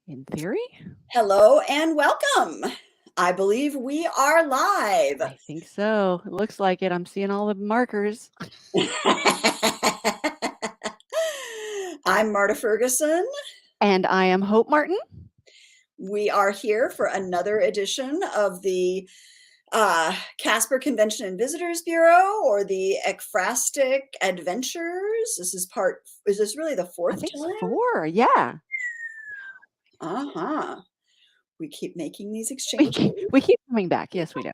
In theory? Hello and welcome. I believe we are live. I think so. It looks like it. I'm seeing all the markers. I'm Marta Ferguson. And I am Hope Martin. We are here for another edition of the Casper Convention and Visitors Bureau, or the Ekphrastic Adventures. Is this really the I fourth think time? 4. Yeah. Uh-huh. We keep making these exchanges. We keep coming back. Yes, we do.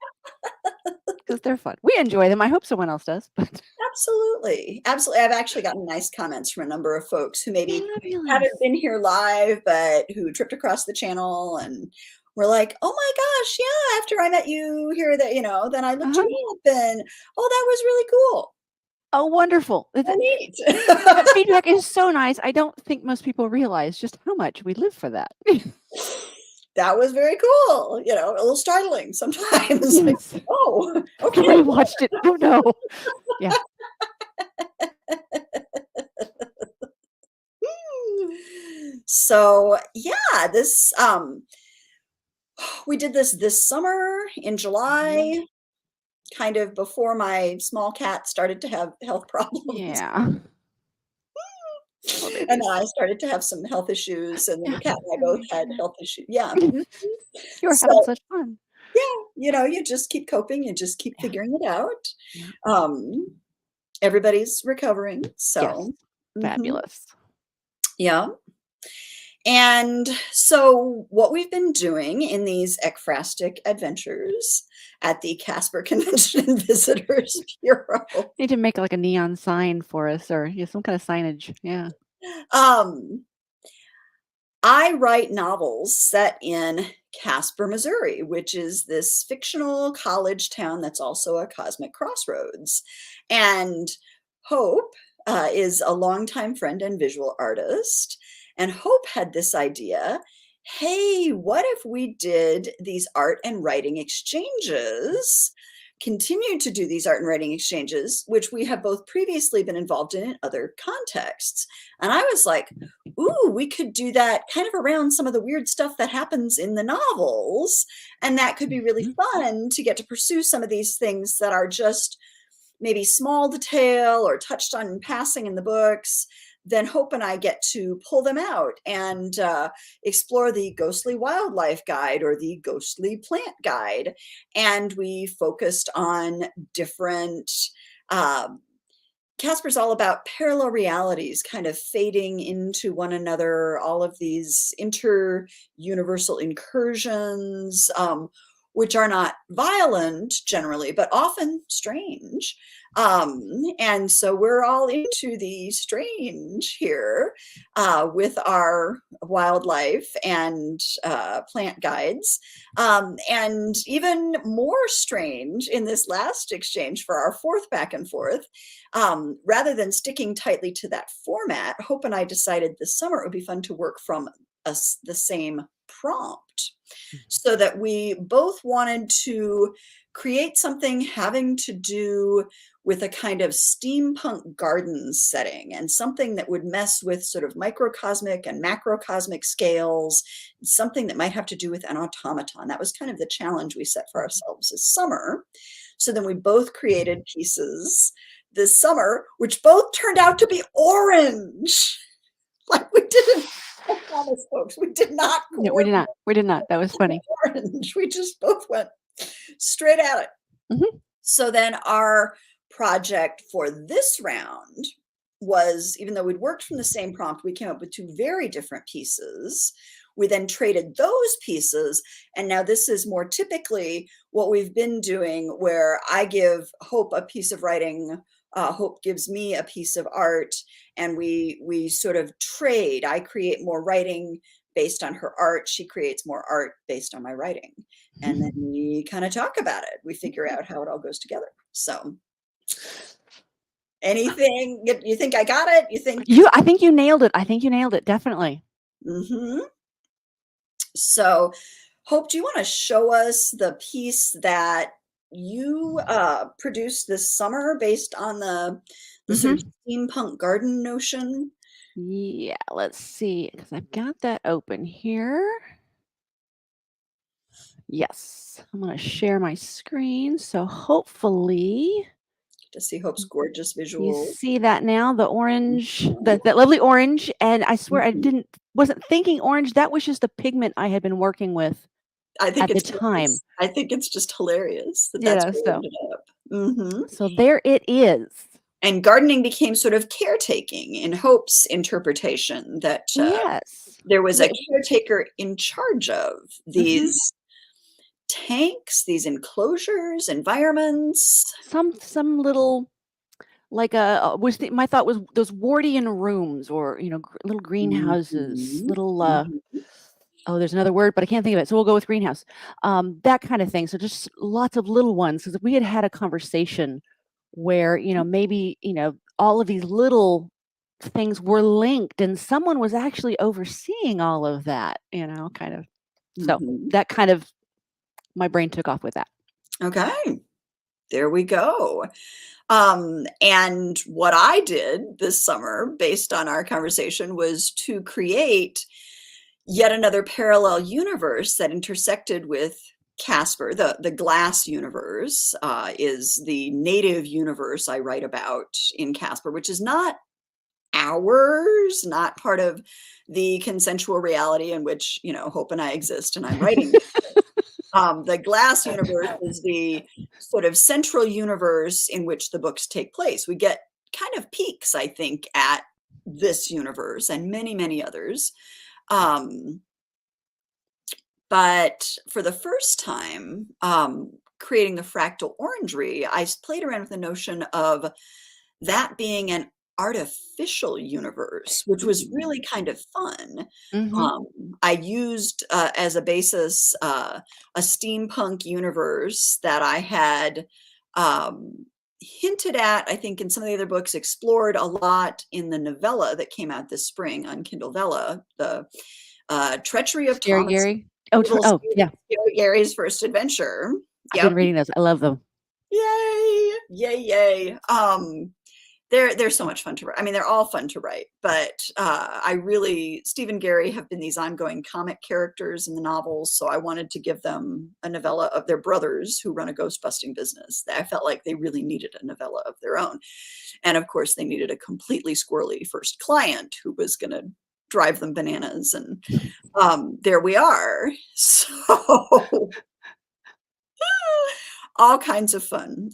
Because they're fun. We enjoy them. I hope someone else does. But Absolutely. Absolutely. I've actually gotten nice comments from a number of folks who maybe fabulous. haven't been here live, but who tripped across the channel and were like, oh my gosh, yeah, after I met you here, then I looked you up and, oh, that was really cool. Oh, wonderful. So neat. That feedback is so nice. I don't think most people realize just how much we live for that. That was very cool. A little startling sometimes. Like, Yes. oh, okay. I watched it. Oh no. Yeah. So yeah, we did this summer in July, kind of before my small cat started to have health problems. Yeah. And then I started to have some health issues, and then the cat and I both had health issues. Yeah. You were having So such fun. yeah, you just keep coping, you just keep figuring it out. Yeah. Everybody's recovering, so Yes. Fabulous. yeah. And so what we've been doing in these ekphrastic adventures at the Casper Convention and Visitors Bureau. Need to make like a neon sign for us, or some kind of signage. Yeah. I write novels set in Casper, Missouri, which is this fictional college town that's also a cosmic crossroads. And Hope is a longtime friend and visual artist. And Hope had this idea, hey, what if we did these art and writing exchanges, continued to do these art and writing exchanges, which we have both previously been involved in other contexts. And I was like, ooh, we could do that kind of around some of the weird stuff that happens in the novels. And that could be really fun to get to pursue some of these things that are just maybe small detail or touched on in passing in the books. Then Hope and I get to pull them out and explore the Ghostly Wildlife Guide or the Ghostly Plant Guide. And we focused on different Casper's all about parallel realities kind of fading into one another, all of these inter-universal incursions, which are not violent generally, but often strange. And so we're all into the strange here with our wildlife and plant guides. And even more strange in this last exchange for our fourth back and forth, rather than sticking tightly to that format, Hope and I decided this summer it would be fun to work from the same prompt, so that we both wanted to create something having to do with a kind of steampunk garden setting, and something that would mess with sort of microcosmic and macrocosmic scales, something that might have to do with an automaton. That was kind of the challenge we set for ourselves this summer. So then we both created pieces this summer, which both turned out to be orange. Like we didn't, I promise folks, we did not. No, we did not. We did not. That was funny. Orange. We just both went straight at it. So then our project for this round was, even though we'd worked from the same prompt, we came up with 2 very different pieces. We then traded those pieces, and now this is more typically what we've been doing, where I give Hope a piece of writing, Hope gives me a piece of art, and we sort of trade. I create more writing based on her art. She creates more art based on my writing. And then we kind of talk about it. We figure out how it all goes together. So anything, you think I got it? I think you nailed it. I think you nailed it. Definitely. So Hope, do you want to show us the piece that you produced this summer based on the sort of steampunk garden notion? Yeah, let's see, because I've got that open here. Yes, I'm going to share my screen. So hopefully To see Hope's gorgeous you visual. see that now, the orange, Mhm. that lovely orange. And I swear I Mhm. wasn't thinking orange. That was just the pigment I had been working with I think at the it's time. hilarious. I think it's just hilarious that You that's know, where it so ended up. Mhm. so there it is. And gardening became sort of caretaking in Hope's interpretation that, Yes. there was a Wait, caretaker in charge of mhm. these tanks, these enclosures, environments. Some little like a my thought was those Wardian rooms or, little greenhouses, Mhm, little mhm, oh, there's another word, but I can't think of it. So we'll go with greenhouse. That kind of thing. So just lots of little ones. Because if we had had a conversation where, maybe, all of these little things were linked and someone was actually overseeing all of that, kind of. So mhm. that kind of my brain took off with that. Okay, there we go. And what I did this summer, based on our conversation, was to create yet another parallel universe that intersected with Casper. The glass universe is the native universe I write about in Casper, which is not ours, not part of the consensual reality in which, Hope and I exist and I'm writing. The glass universe is the sort of central universe in which the books take place. We get kind of peeks, I think, at this universe and many, many others. Um, but for the first time, creating the fractal orangery, I played around with the notion of that being an artificial universe, which was really kind of fun. Mm-hmm. Um, I used as a basis a steampunk universe that I had um, hinted at, I think, in some of the other books, explored a lot in the novella that came out this spring on Kindle Vella, the Treachery of Scary Thomas Gary. Oh, Evil yeah. Gary's First Adventure. I've been Yep. reading those. I love them. Yay! Yay! Yay! They're so much fun to write. I mean, they're all fun to write, but Steve and Gary have been these ongoing comic characters in the novels, so I wanted to give them a novella of their brothers who run a ghost busting business. I felt like they really needed a novella of their own, and of course, they needed a completely squirrely first client who was going to drive them bananas, and there we are. So all kinds of fun.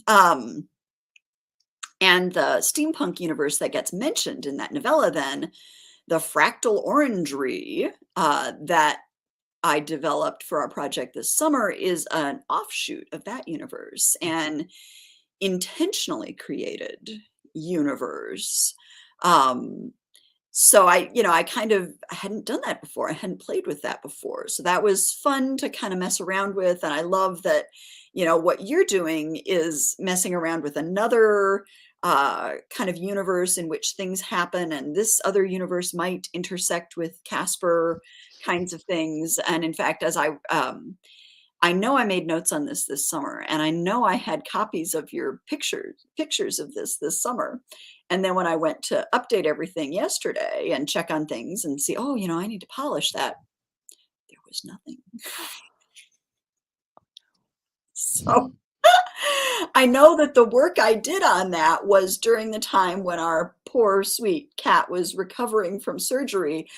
And the steampunk universe that gets mentioned in that novella, then, the fractal orangery that I developed for our project this summer is an offshoot of that universe and intentionally created universe. Um, so I kind of I hadn't done that before. I hadn't played with that before. So that was fun to kind of mess around with. And I love that, what you're doing is messing around with another kind of universe in which things happen. And this other universe might intersect with Casper kinds of things. And in fact, as I know I made notes on this summer, and I know I had copies of your pictures of this summer. And then when I went to update everything yesterday and check on things and see, oh, I need to polish that, there was nothing. So I know that the work I did on that was during the time when our poor sweet cat was recovering from surgery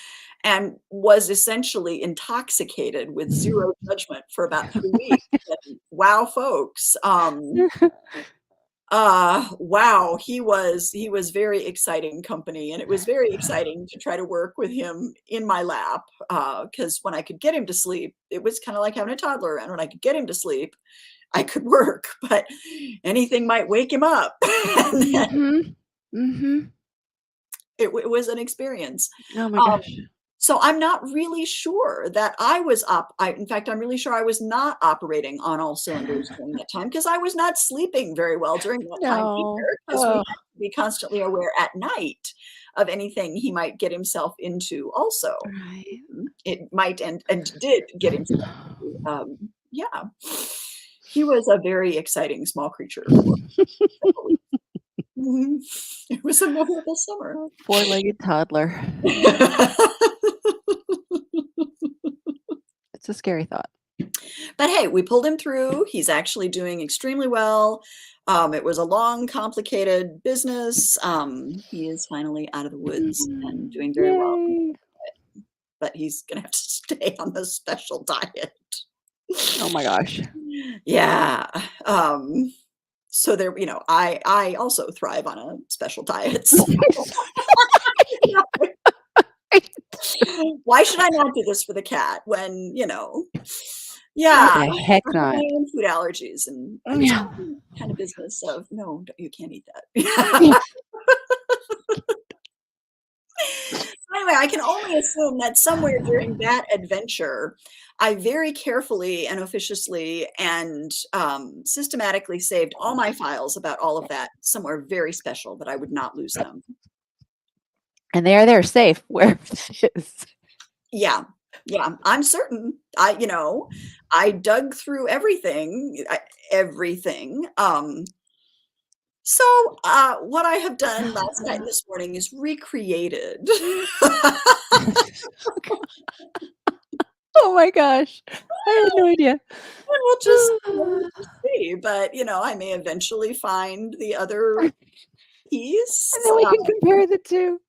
and was essentially intoxicated with zero judgment for about 3 weeks. And wow, folks. Wow, he was very exciting company, and it was very exciting to try to work with him in my lap, because when I could get him to sleep, it was kinda like having a toddler, and when I could get him to sleep, I could work, but anything might wake him up. And then Mhm. Mhm. it was an experience. Oh my Um, gosh. so I'm not really sure that in fact, I'm really sure I was not operating on all cylinders during that time because I was not sleeping very well during that time No. either, because we Oh, had to be constantly aware at night of anything he might get himself into also. right. It might and did get himself into, yeah. He was a very exciting small creature for It was a memorable summer. Four-legged toddler. It's a scary thought. But hey, we pulled him through. He's actually doing extremely well. It was a long, complicated business. He is finally out of the woods and doing very well, Yay. but he's gonna have to stay on the special diet. Oh my gosh. Yeah. So there, I also thrive on a special diet. So why should I not do this for the cat when, yeah, Why the heck I have not? my own food allergies and it was Yeah. kind of business of, no, you can't eat that. Yeah. Anyway, I can only assume that somewhere during that adventure, I very carefully and officiously and systematically saved all my files about all of that somewhere very special that I would not lose them. And they're safe wherever it is. Yeah. Yeah. I'm certain. I dug through everything. Everything. So what I have done last night and this morning is recreated. Oh my gosh. I had no idea. And we'll just see. But I may eventually find the other piece. And then we can compare the two.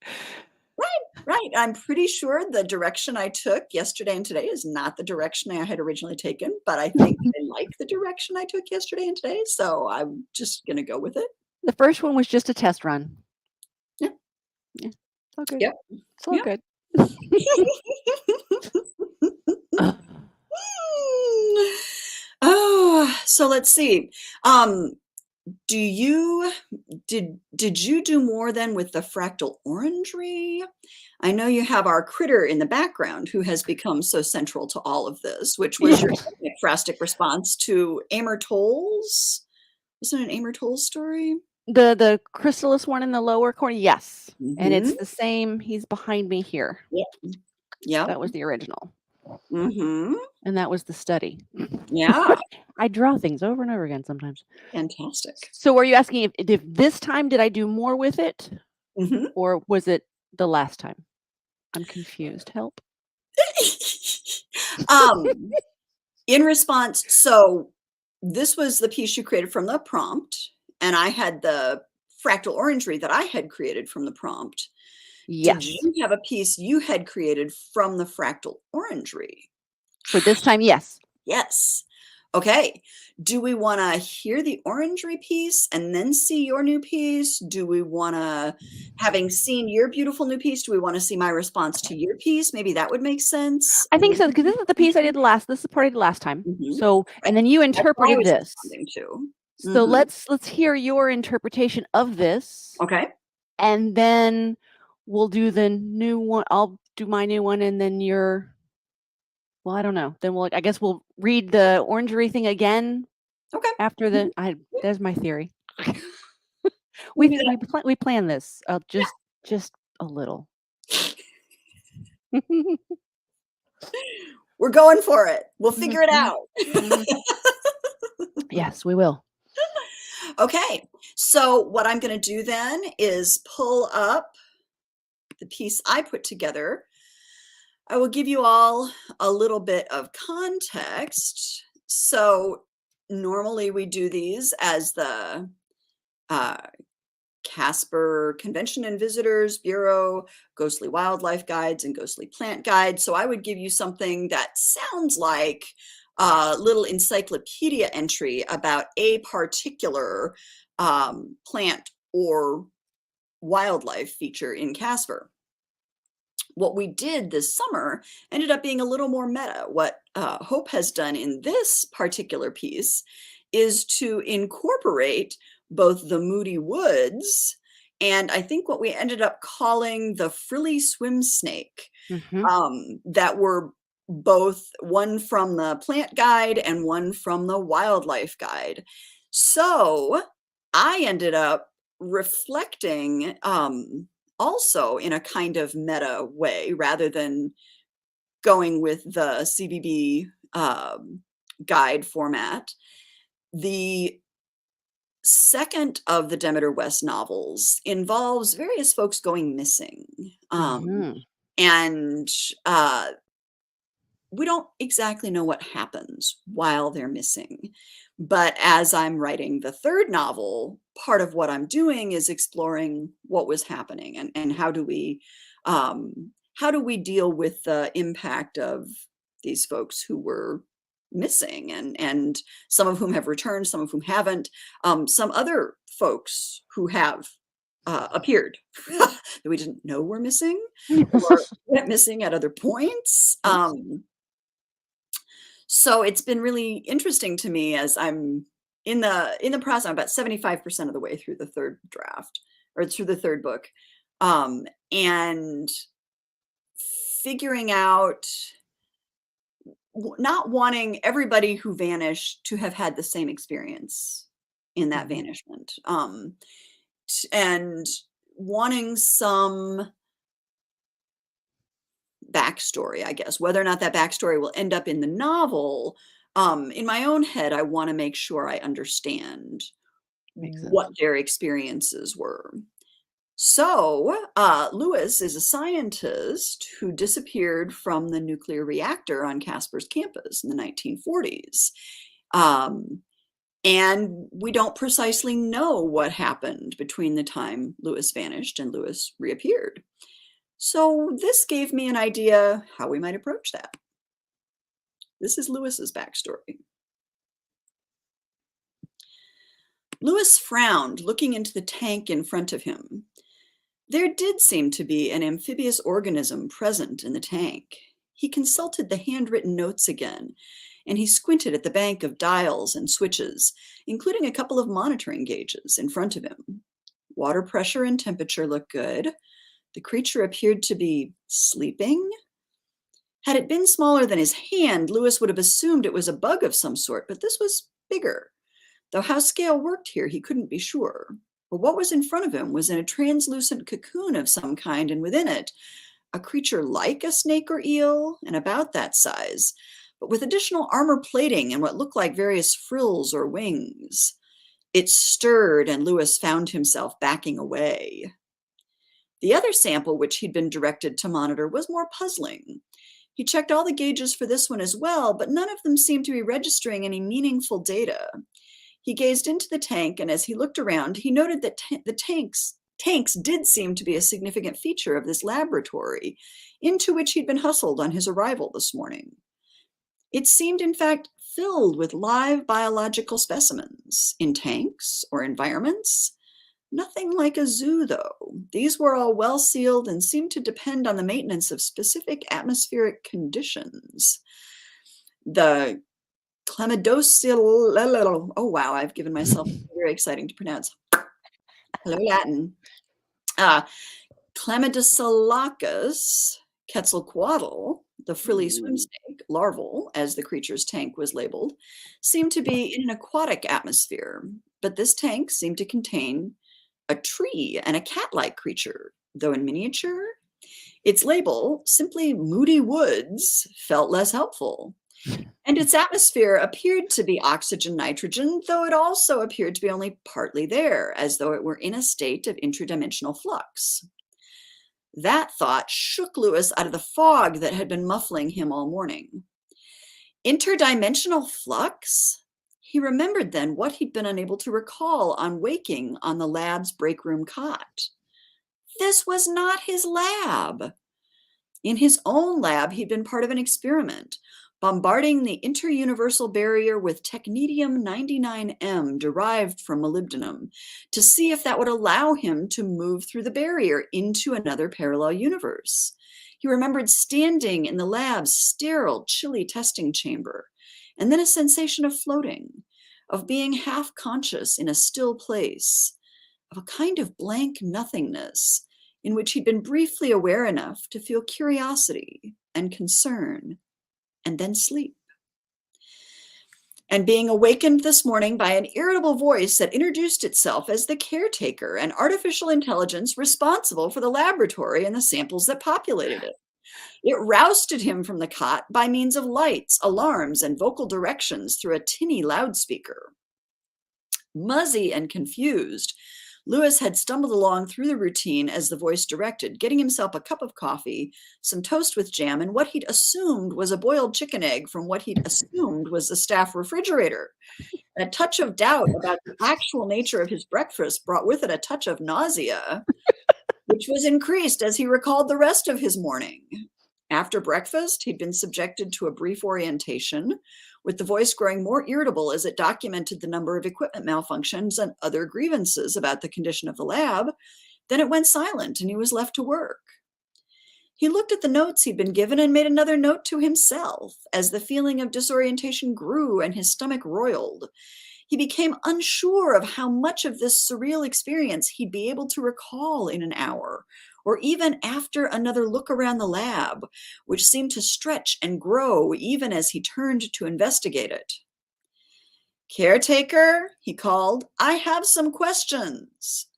Right. I'm pretty sure the direction I took yesterday and today is not the direction I had originally taken, but I think I like the direction I took yesterday and today. So I'm just gonna go with it. The first one was just a test run. Yeah. Yeah. It's all good. Yep. It's all Yep. good. Oh, so let's see. Did you do more then with the fractal orangery? I know you have our critter in the background who has become so central to all of this, which was your ekphrastic response to Amor Tolls. Wasn't it an Amor Tolls story? The chrysalis one in the lower corner, yes. And it's Mhm. the same. He's behind me here. Yep. That was the original. Mm-hmm. And that was the study. Yeah. I draw things over and over again sometimes. Fantastic. So are you asking if this time did I do more with it? Mm-hmm. Or was it the last time? I'm confused. Help. In response, so this was the piece you created from the prompt, and I had the fractal orangery that I had created from the prompt. Did Yes. you have a piece you had created from the fractal orangery? For this time, yes. Yes. Okay. Do we want to hear the orangery piece and then see your new piece? Do we want to, having seen your beautiful new piece, do we want to see my response to your piece? Maybe that would make sense. I think so, because this is the piece I did this is the part I did last time. Mhm. So, and then you That's what I interpreted was this. responding to. So Mhm. let's hear your interpretation of this, Okay. and then we'll do the new one. I'll do my new one, and then well, I don't know. Then I guess we'll read the orangery thing again Okay. after there's my theory. We can do that. We plan this just a little. We're going for it. We'll figure it Mhm. out. Mhm. Yes, we will. Okay. So what I'm going to do then is pull up the piece I put together. I will give you all a little bit of context. So normally we do these as the uh, Casper Convention and Visitors Bureau, Ghostly Wildlife Guides, and Ghostly Plant Guides. So I would give you something that sounds like a little encyclopedia entry about a particular plant or wildlife feature in Casper. What we did this summer ended up being a little more meta. What Hope has done in this particular piece is to incorporate both the Moody Woods and I think what we ended up calling the frilly swim snake, that were both one from the plant guide and one from the wildlife guide. So I ended up reflecting also in a kind of meta way rather than going with the CBB guide format, the second of the Demeter West novels involves various folks going missing. Hmm. And we don't exactly know what happens while they're missing. But as I'm writing the third novel, part of what I'm doing is exploring what was happening and how do we deal with the impact of these folks who were missing and some of whom have returned, some of whom haven't, some other folks who have appeared that we didn't know were missing or went missing at other points. So it's been really interesting to me as I'm in the process. I'm about 75% of the way through the third draft or through the third book, and figuring out not wanting everybody who vanished to have had the same experience in that Hmm. vanishment, and wanting some backstory, I guess. Whether or not that backstory will end up in the novel, in my own head, I want to make sure I understand Makes what sense. their experiences were. So, Lewis is a scientist who disappeared from the nuclear reactor on Casper's campus in the 1940s. Um, and we don't precisely know what happened between the time Lewis vanished and Lewis reappeared. So this gave me an idea how we might approach that. This is Lewis's backstory. Lewis frowned, looking into the tank in front of him. There did seem to be an amphibious organism present in the tank. He consulted the handwritten notes again, and he squinted at the bank of dials and switches, including a couple of monitoring gauges in front of him. Water pressure and temperature looked good. The creature appeared to be sleeping. Had it been smaller than his hand, Lewis would have assumed it was a bug of some sort, but this was bigger. Though how scale worked here, he couldn't be sure. But what was in front of him was in a translucent cocoon of some kind, and within it, a creature like a snake or eel, and about that size, but with additional armor plating and what looked like various frills or wings. It stirred, and Lewis found himself backing away. The other sample, which he'd been directed to monitor, was more puzzling. He checked all the gauges for this one as well, but none of them seemed to be registering any meaningful data. He gazed into the tank, and as he looked around, he noted that the tanks did seem to be a significant feature of this laboratory, into which he'd been hustled on his arrival this morning. It seemed, in fact, filled with live biological specimens in tanks or environments. Nothing like a zoo, though. These were all well sealed and seemed to depend on the maintenance of specific atmospheric conditions. The Chlamydosil, oh wow, I've given myself very exciting to pronounce. Hello, Latin. Uh, Chlamydosilacus quetzalcoatl, the frilly swim Mm. snake, larval, as the creature's tank was labeled, seemed to be in an aquatic atmosphere, but this tank seemed to contain a tree and a cat-like creature, though in miniature. Its label, simply Moody Woods, felt less helpful. And its atmosphere appeared to be oxygen nitrogen, though it also appeared to be only partly there, as though it were in a state of interdimensional flux. That thought shook Lewis out of the fog that had been muffling him all morning. Interdimensional flux? He remembered then what he'd been unable to recall on waking on the lab's break room cot. This was not his lab. In his own lab, he'd been part of an experiment, bombarding the interuniversal barrier with technetium 99M derived from molybdenum to see if that would allow him to move through the barrier into another parallel universe. He remembered standing in the lab's sterile, chilly testing chamber, and then a sensation of floating, of being half conscious in a still place, of a kind of blank nothingness in which he'd been briefly aware enough to feel curiosity and concern, and then sleep. And being awakened this morning by an irritable voice that introduced itself as the caretaker, an artificial intelligence responsible for the laboratory and the samples that populated it. It rousted him from the cot by means of lights, alarms, and vocal directions through a tinny loudspeaker. Muzzy and confused, Lewis had stumbled along through the routine as the voice directed, getting himself a cup of coffee, some toast with jam, and what he'd assumed was a boiled chicken egg from what he'd assumed was the staff refrigerator. And a touch of doubt about the actual nature of his breakfast brought with it a touch of nausea, which was increased as he recalled the rest of his morning. After breakfast, he'd been subjected to a brief orientation, with the voice growing more irritable as it documented the number of equipment malfunctions and other grievances about the condition of the lab. Then it went silent and he was left to work. He looked at the notes he'd been given and made another note to himself as the feeling of disorientation grew and his stomach roiled. He became unsure of how much of this surreal experience he'd be able to recall in an hour, or even after another look around the lab, which seemed to stretch and grow even as he turned to investigate it. "Caretaker," he called, "I have some questions."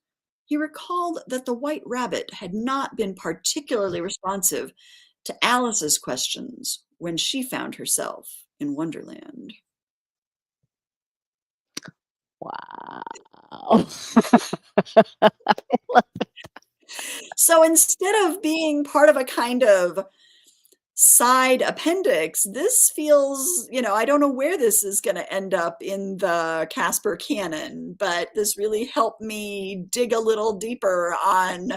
He recalled that the white rabbit had not been particularly responsive to Alice's questions when she found herself in Wonderland. Wow. So instead of being part of a kind of side appendix, this feels, I don't know where this is going to end up in the Casper canon, but this really helped me dig a little deeper on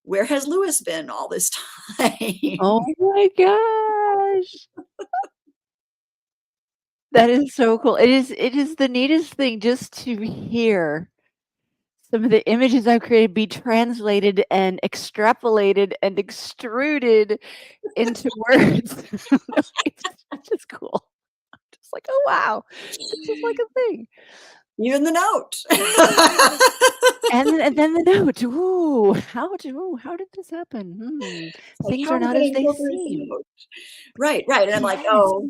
where has Lewis been all this time. Oh my gosh. That is so cool. It is the neatest thing just to hear some of the images I've created be translated and extrapolated and extruded into words. It's just cool. Just like, "Oh, wow. This is like a thing." Even the note. And then the note, "Ooh, how did this happen? Like, Things how are am I not going as to they incorporate the seem." note? Right. And I'm like, Yes. oh,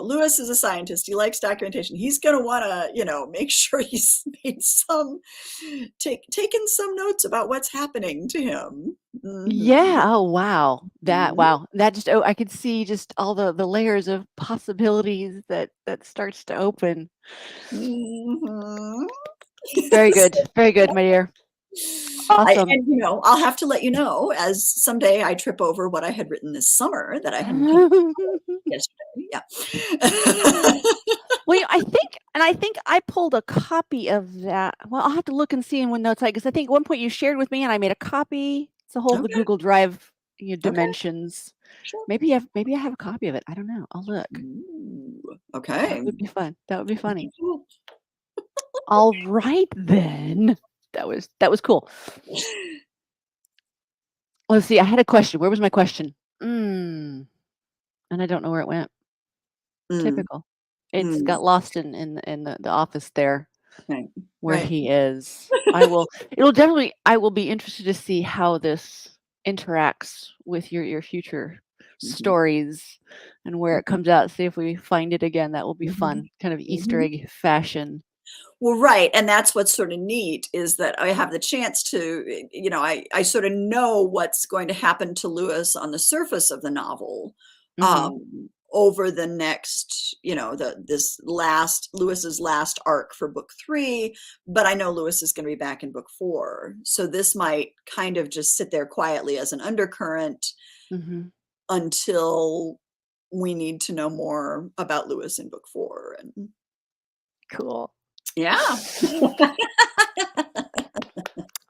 Lewis is a scientist. He likes documentation. He's going to want to, make sure he's made taken some notes about what's happening to him. Yeah, oh, wow. Mhm. That just I could see just all the layers of possibilities that starts to open. Mhm. Very good, my dear. Awesome. I'll have to let you know as someday I trip over what I had written this summer that I hadn't paid yesterday. Yeah. Well, I think I pulled a copy of that. Well, I'll have to look and see in what notes because I think at one point you shared with me and I made a copy to hold the Okay. Google Drive, Okay. dimensions. Sure. Maybe I have a copy of it. I don't know. I'll look. Ooh, That okay. would be fun. That would be funny. Cool. All right then. That was cool. Let's see. I had a question. Where was my question? And I don't know where it went. Mm, Typical. It's mm, got lost in the office there right. where Right. he is. I will be interested to see how this interacts with your future Mhm, stories and where it mhm, comes out. See if we find it again. That will be mhm, fun. Kind of Easter mhm. egg fashion. Well, right, and that's what's sort of neat is that I have the chance to, I sort of know what's going to happen to Lewis on the surface of the novel, Mhm. over the next, this last Lewis's last arc for book 3, but I know Lewis is gonna be back in book 4, so this might kind of just sit there quietly as an undercurrent Mhm. until we need to know more about Lewis in book 4, and Cool. yeah.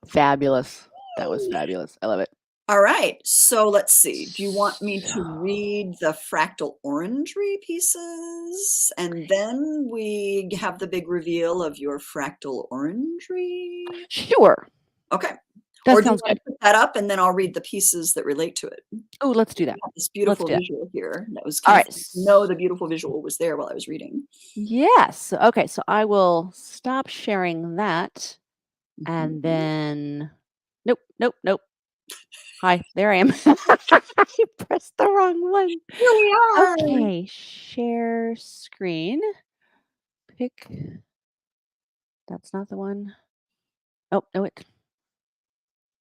Fabulous. That was fabulous. I love it. All right, so let's see. Do you want me to So read the fractal orangery pieces? And then we have the big reveal of your fractal orangery? sure. Okay. That Or do you sounds want good. to put that up and then I'll read the pieces that relate to it? Oh, let's do We that. have this Let's beautiful do that. visual here. That was All kind of right. fun to know the beautiful visual was there while I was reading. Yes. Okay, so I will stop sharing that and Mhm. then nope, nope, nope. Hi, there I am. I pressed the wrong one. Here we are. Okay, share screen. Pick. That's not the one. Oh, no, it.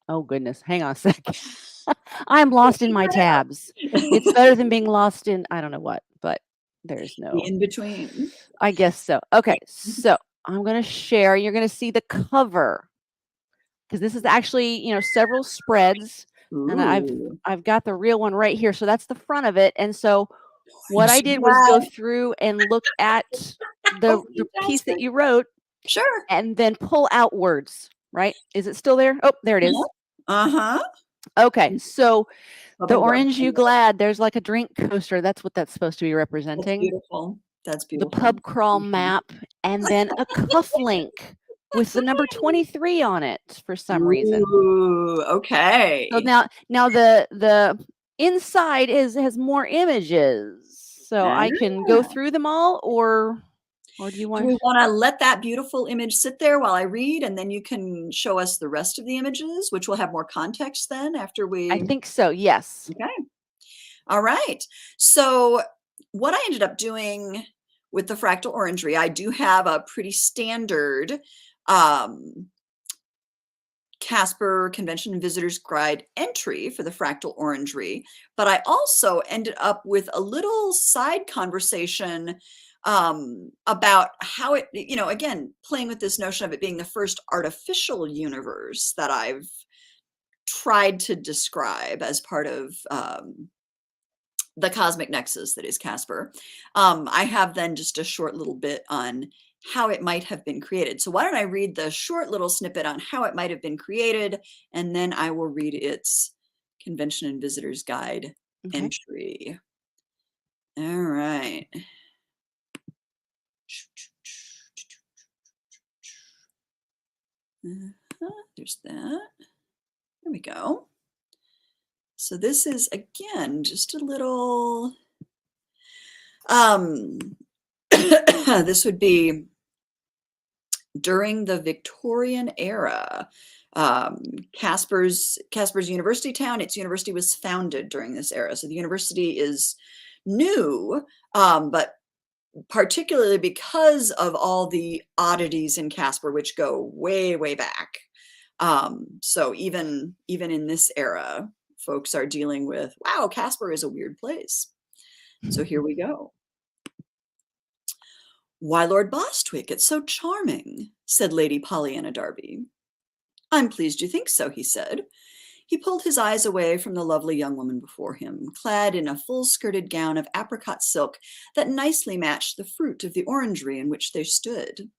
Oh, goodness. Hang on a sec. I'm lost in my tabs. It's better than being lost in I don't know what, but there's The no in between. I guess so. Okay, Mhm. so I'm going to share. You're going to see the cover because this is actually, several spreads, and Ooh, I've got the real one right here. So that's the front of it. And so what aren't I you did was go glad? through and look at the Okay, the piece Casper. that you wrote Sure. and then pull out words, right? Is it still there? Oh, there it Uh-huh. is. Uh-huh. Okay. So the Hoping Barb's orange gonna you like glad, there's like a drink coaster. That's what that's supposed to be That's representing. beautiful. That's The beautiful. pub crawl Mhm. map, and then a cuff link with the number 23 on it for some reason. Ooh, So okay. now the inside has more images. So Ah. I can go through them all, or do you Do want? we wanna let that beautiful image sit there while I read, and then you can show us the rest of the images, which will have more context then after I we think so. Yes. okay. All right. So what I ended up doing with the fractal orangery, I do have a pretty standard um, Casper Convention and Visitors Guide entry for the fractal orangery, but I also ended up with a little side conversation about how it, again, playing with this notion of it being the first artificial universe that I've tried to describe as part of the cosmic nexus that is Casper. I have then just a short little bit on how it might have been created. So why don't I read the short little snippet on how it might have been created, and then I will read its Convention and Visitors Guide Okay. entry. All right. There's that. There we go. So this is, again, just a little, this would be during the Victorian era. Casper's university town, its university was founded during this era. So the university is new, but particularly because of all the oddities in Casper, which go way, way back. So even in this era, folks are dealing with, wow, Casper is a weird place. So here we go. Why, Lord Bostwick, it's so charming, said Lady Pollyanna Darby. I'm pleased you think so, he said. He pulled his eyes away from the lovely young woman before him, clad in a full-skirted gown of apricot silk that nicely matched the fruit of the orangery in which they stood.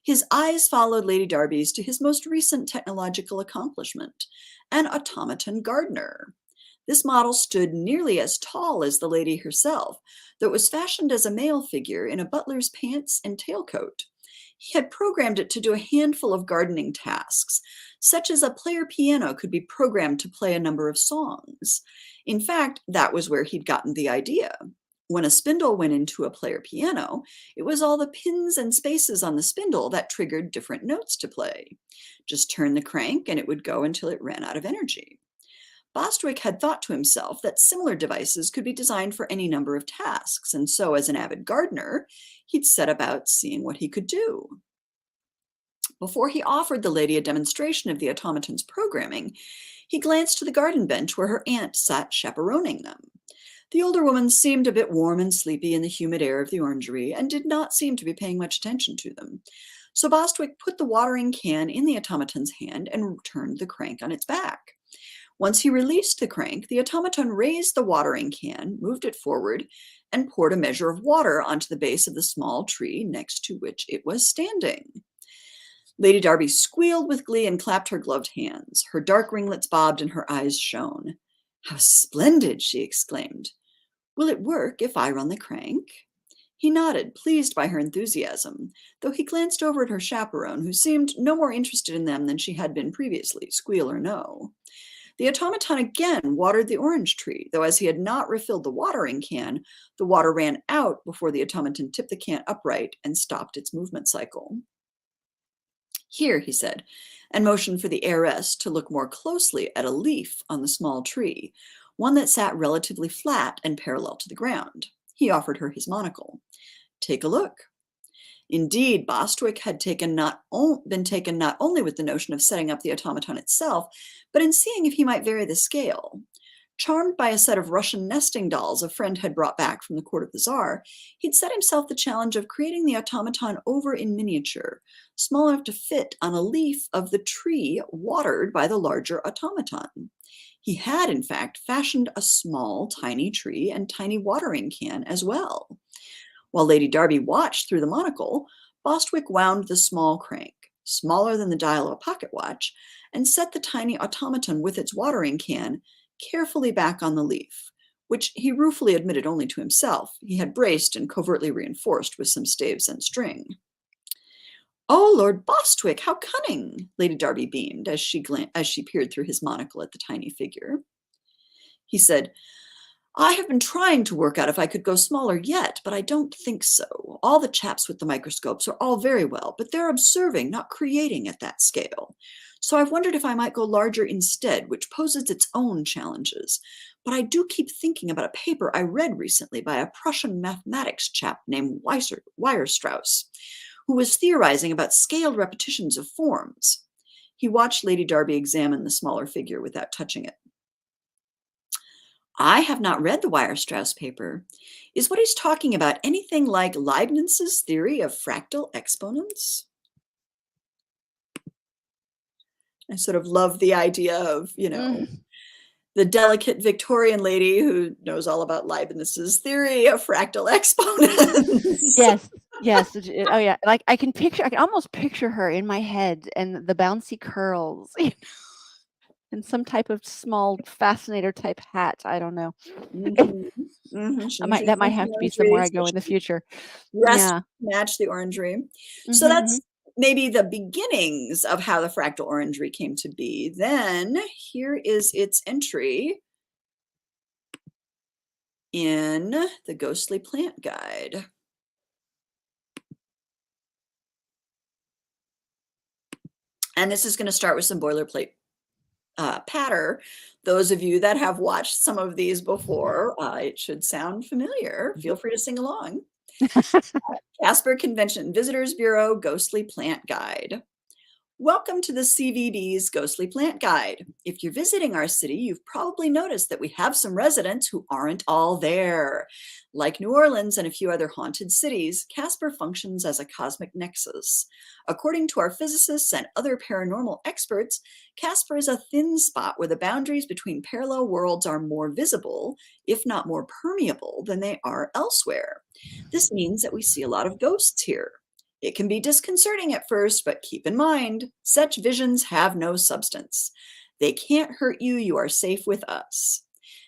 His eyes followed Lady Darby's to his most recent technological accomplishment, an automaton gardener. This model stood nearly as tall as the lady herself, though it was fashioned as a male figure in a butler's pants and tailcoat. He had programmed it to do a handful of gardening tasks, such as a player piano could be programmed to play a number of songs. In fact, that was where he'd gotten the idea. When a spindle went into a player piano, it was all the pins and spaces on the spindle that triggered different notes to play. Just turn the crank and it would go until it ran out of energy. Bostwick had thought to himself that similar devices could be designed for any number of tasks, and so as an avid gardener, he'd set about seeing what he could do. Before he offered the lady a demonstration of the automaton's programming, he glanced to the garden bench where her aunt sat chaperoning them. The older woman seemed a bit warm and sleepy in the humid air of the orangery and did not seem to be paying much attention to them. So Bostwick put the watering can in the automaton's hand and turned the crank on its back. Once he released the crank, the automaton raised the watering can, moved it forward, and poured a measure of water onto the base of the small tree next to which it was standing. Lady Darby squealed with glee and clapped her gloved hands. Her dark ringlets bobbed and her eyes shone. How splendid, she exclaimed. Will it work if I run the crank? He nodded, pleased by her enthusiasm, though he glanced over at her chaperone, who seemed no more interested in them than she had been previously, squeal or no. The automaton again watered the orange tree, though as he had not refilled the watering can, the water ran out before the automaton tipped the can upright and stopped its movement cycle. Here, he said, and motioned for the heiress to look more closely at a leaf on the small tree, one that sat relatively flat and parallel to the ground. He offered her his monocle. Take a look. Indeed, Bostwick had been taken not only with the notion of setting up the automaton itself, but in seeing if he might vary the scale. Charmed by a set of Russian nesting dolls a friend had brought back from the court of the Tsar, he'd set himself the challenge of creating the automaton over in miniature, small enough to fit on a leaf of the tree watered by the larger automaton. He had, in fact, fashioned a small, tiny tree and tiny watering can as well. While Lady Darby watched through the monocle, Bostwick wound the small crank, smaller than the dial of a pocket watch, and set the tiny automaton with its watering can carefully back on the leaf, which he ruefully admitted only to himself he had braced and covertly reinforced with some staves and string. "Oh, Lord Bostwick, how cunning!" Lady Darby beamed as she peered through his monocle at the tiny figure. He said, "I have been trying to work out if I could go smaller yet, but I don't think so. All the chaps with the microscopes are all very well, but they're observing, not creating at that scale. So I've wondered if I might go larger instead, which poses its own challenges. But I do keep thinking about a paper I read recently by a Prussian mathematics chap named Weierstrass, who was theorizing about scaled repetitions of forms." He watched Lady Darby examine the smaller figure without touching it. "I have not read the Weierstrass paper. Is what he's talking about anything like Leibniz's theory of fractal exponents?" I sort of love the idea of, Mm. the delicate Victorian lady who knows all about Leibniz's theory of fractal exponents. Yes, yes, oh, yeah, like, I can almost picture her in my head and the bouncy curls, and some type of small fascinator type hat, I don't know. Mhm, mhm, I she might usually that might comes in have to be somewhere orangery, I so go in the she future. dressed Yeah. to match the orangery. So Mhm, that's mhm. maybe the beginnings of how the fractal orangery came to be. Then here is its entry in the Ghostly Plant Guide. And this is going to start with some boilerplate patter. Those of you that have watched some of these before, it should sound familiar. Feel free to sing along. Casper Convention Visitors Bureau Ghostly Plant Guide. Welcome to the CVB's Ghostly Plant Guide. If you're visiting our city, you've probably noticed that we have some residents who aren't all there. Like New Orleans and a few other haunted cities, Casper functions as a cosmic nexus. According to our physicists and other paranormal experts, Casper is a thin spot where the boundaries between parallel worlds are more visible, if not more permeable, than they are elsewhere. This means that we see a lot of ghosts here. It can be disconcerting at first, but keep in mind, such visions have no substance. They can't hurt you, you are safe with us.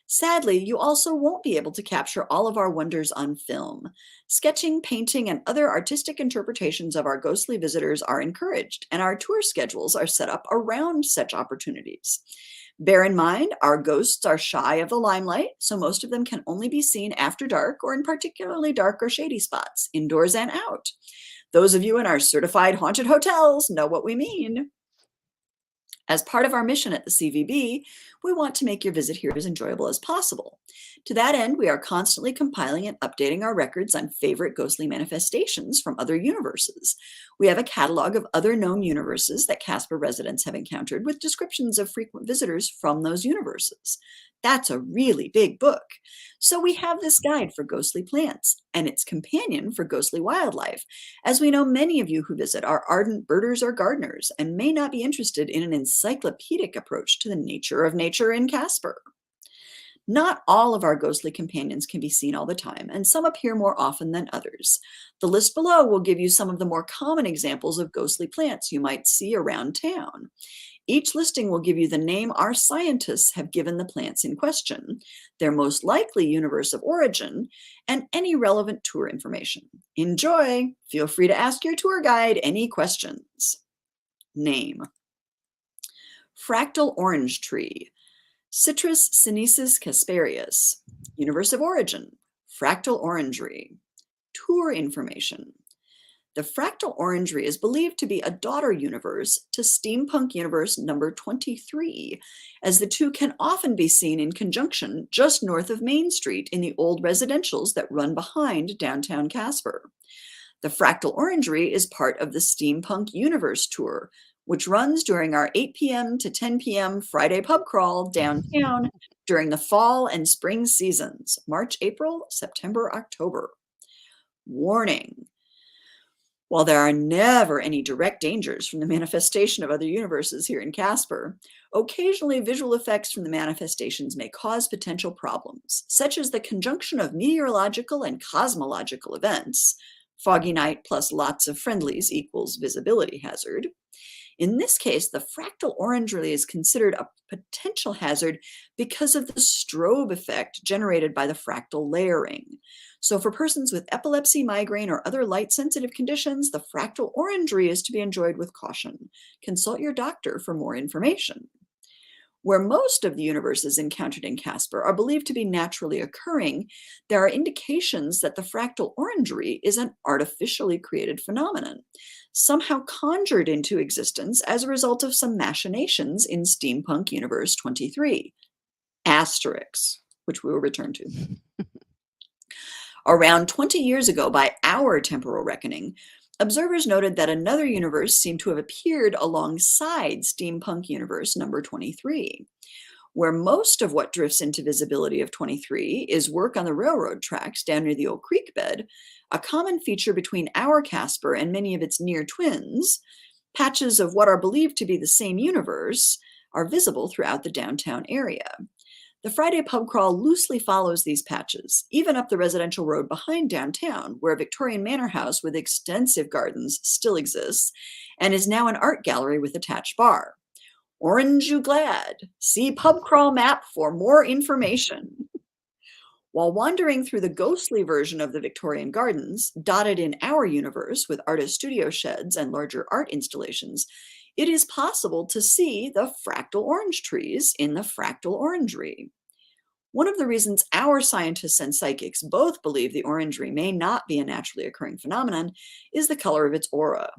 Sadly, you also won't be able to capture all of our wonders on film. Sketching, painting, and other artistic interpretations of our ghostly visitors are encouraged, and our tour schedules are set up around such opportunities. Bear in mind, our ghosts are shy of the limelight, so most of them can only be seen after dark or in particularly dark or shady spots, indoors and out. Those of you in our certified haunted hotels know what we mean. As part of our mission at the CVB, we want to make your visit here as enjoyable as possible. To that end, we are constantly compiling and updating our records on favorite ghostly manifestations from other universes. We have a catalog of other known universes that Casper residents have encountered with descriptions of frequent visitors from those universes. That's a really big book. So we have this guide for ghostly plants and its companion for ghostly wildlife, as we know many of you who visit are ardent birders or gardeners and may not be interested in an encyclopedic approach to the nature of nature in Casper. Not all of our ghostly companions can be seen all the time, and some appear more often than others. The list below will give you some of the more common examples of ghostly plants you might see around town. Each listing will give you the name our scientists have given the plants in question, their most likely universe of origin, and any relevant tour information. Enjoy! Feel free to ask your tour guide any questions. Name: Fractal Orange Tree, Citrus sinensis casparius. Universe of origin: Fractal Orangery. Tour information: the Fractal Orangery is believed to be a daughter universe to Steampunk Universe number 23, as the two can often be seen in conjunction just north of Main Street in the old residentials that run behind downtown Casper. The Fractal Orangery is part of the Steampunk Universe tour, which runs during our 8 p.m. to 10 p.m. Friday pub crawl downtown during the fall and spring seasons, March, April, September, October. Warning. While there are never any direct dangers from the manifestation of other universes here in Casper, occasionally visual effects from the manifestations may cause potential problems, such as the conjunction of meteorological and cosmological events. Foggy night plus lots of friendlies equals visibility hazard. In this case, the fractal orangery is considered a potential hazard because of the strobe effect generated by the fractal layering. So for persons with epilepsy, migraine, or other light-sensitive conditions, the fractal orangery is to be enjoyed with caution. Consult your doctor for more information. Where most of the universes encountered in Casper are believed to be naturally occurring, there are indications that the fractal orangery is an artificially created phenomenon, somehow conjured into existence as a result of some machinations in Steampunk Universe 23, asterisks, which we will return to. Around 20 years ago, by our temporal reckoning, observers noted that another universe seemed to have appeared alongside Steampunk Universe number 23. Where most of what drifts into visibility of 23 is work on the railroad tracks down near the Old Creek bed, a common feature between our Casper and many of its near twins, patches of what are believed to be the same universe, are visible throughout the downtown area. The Friday pub crawl loosely follows these patches, even up the residential road behind downtown, where a Victorian manor house with extensive gardens still exists and is now an art gallery with attached bar. Orange you glad. See pub crawl map for more information. While wandering through the ghostly version of the Victorian gardens, dotted in our universe with artist studio sheds and larger art installations, it is possible to see the fractal orange trees in the fractal orangery. One of the reasons our scientists and psychics both believe the orangery may not be a naturally occurring phenomenon is the color of its aura.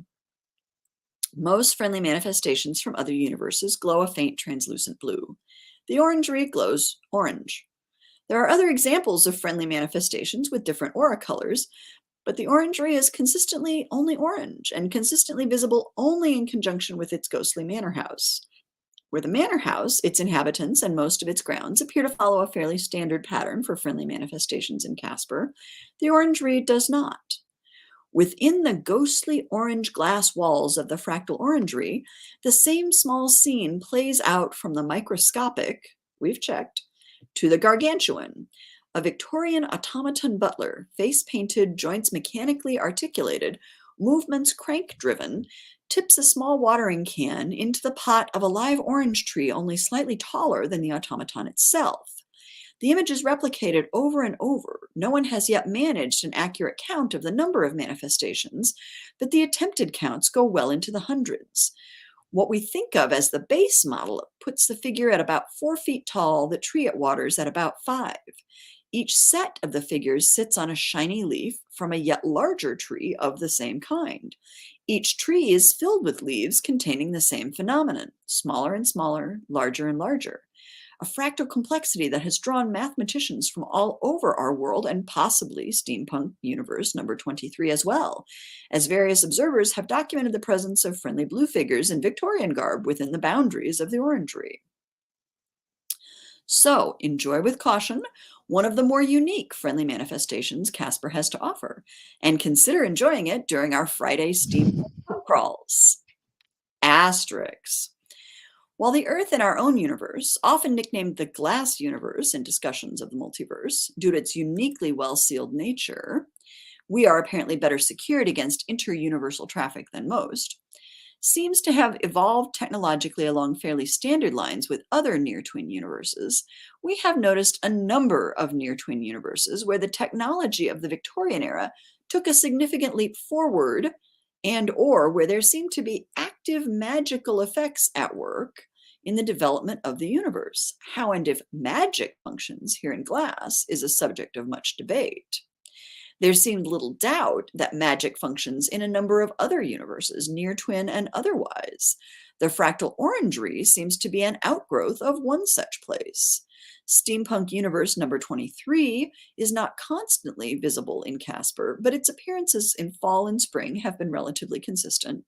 Most friendly manifestations from other universes glow a faint translucent blue. The orangery glows orange. There are other examples of friendly manifestations with different aura colors, but the orangery is consistently only orange and consistently visible only in conjunction with its ghostly manor house. Where the manor house, its inhabitants, and most of its grounds appear to follow a fairly standard pattern for friendly manifestations in Casper, the orangery does not. Within the ghostly orange glass walls of the fractal orangery, the same small scene plays out from the microscopic, we've checked, to the gargantuan. A Victorian automaton butler, face painted, joints mechanically articulated, movements crank-driven, tips a small watering can into the pot of a live orange tree only slightly taller than the automaton itself. The image is replicated over and over. No one has yet managed an accurate count of the number of manifestations, but the attempted counts go well into the hundreds. What we think of as the base model puts the figure at about 4 feet tall, the tree it waters at about 5. Each set of the figures sits on a shiny leaf from a yet larger tree of the same kind. Each tree is filled with leaves containing the same phenomenon, smaller and smaller, larger and larger. A fractal complexity that has drawn mathematicians from all over our world and possibly Steampunk Universe number 23 as well, as various observers have documented the presence of friendly blue figures in Victorian garb within the boundaries of the orangery. So, enjoy with caution one of the more unique friendly manifestations Casper has to offer, and consider enjoying it during our Friday Steampunk pub crawls. Asterisks. While the Earth in our own universe, often nicknamed the glass universe in discussions of the multiverse, due to its uniquely well-sealed nature, we are apparently better secured against inter-universal traffic than most, seems to have evolved technologically along fairly standard lines with other near-twin universes, we have noticed a number of near-twin universes where the technology of the Victorian era took a significant leap forward and or where there seem to be active magical effects at work in the development of the universe. How and if magic functions here in glass is a subject of much debate. There seemed little doubt that magic functions in a number of other universes, near twin and otherwise. The fractal orangery seems to be an outgrowth of one such place. Steampunk Universe number 23 is not constantly visible in Casper, but its appearances in fall and spring have been relatively consistent,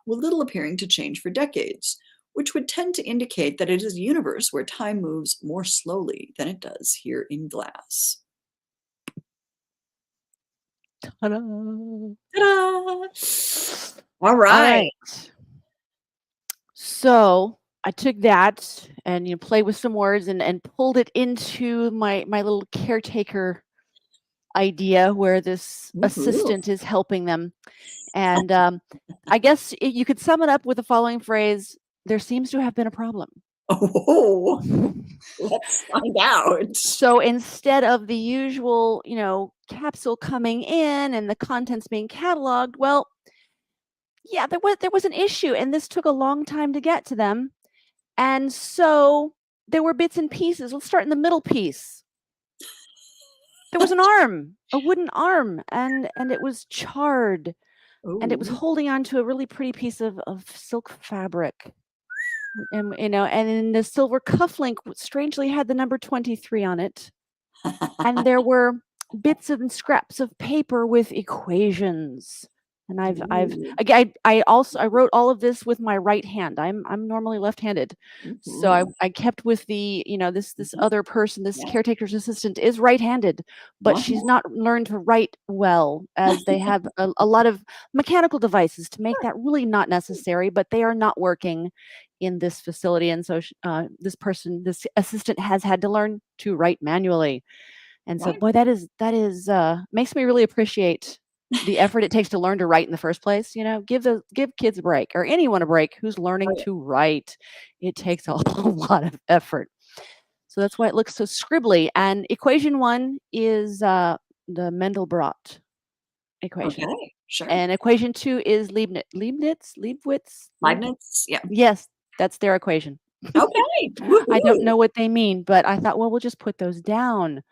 with little appearing to change for decades. which would tend to indicate that it is a universe where time moves more slowly than it does here in glass. Ta-da! Ta-da! All All right. right. So I took that and played with some words and pulled it into my little caretaker idea where this Woohoo. assistant is helping them. And I guess you could sum it up with the following phrase: there seems to have been a problem. Oh, let's find out. So instead of the usual, capsule coming in and the contents being cataloged, well, yeah, there was an issue, and this took a long time to get to them. And so there were bits and pieces. Let's start in the middle piece. There was an arm, a wooden arm, and it was charred, and it was Oh. holding on to a really pretty piece of silk fabric. And then the silver cufflink strangely had the number 23 on it. And there were bits and scraps of paper with equations. And I've Ooh. again I wrote all of this with my right hand. I'm normally left-handed. So Ooh. I kept with the, this Mhm. other person, this Yeah. caretaker's assistant is right-handed, but she's Uh-huh. not learned to write well, as they have a lot of mechanical devices to make that really not necessary, but they are not working in this facility. And so this assistant has had to learn to write manually. And so, Right. boy, that is makes me really appreciate the effort it takes to learn to write in the first place. Give kids a break, or anyone a break who's Oh, learning yeah. to write. It takes a whole lot of effort. So that's why it looks so scribbly. And equation one is the Mendelbrot equation, Okay. Sure. and equation two is Leibniz. Leibniz. Yeah. Yes, that's their equation. Okay. I don't Woohoo. know what they mean, but I thought, well, we'll just put those down.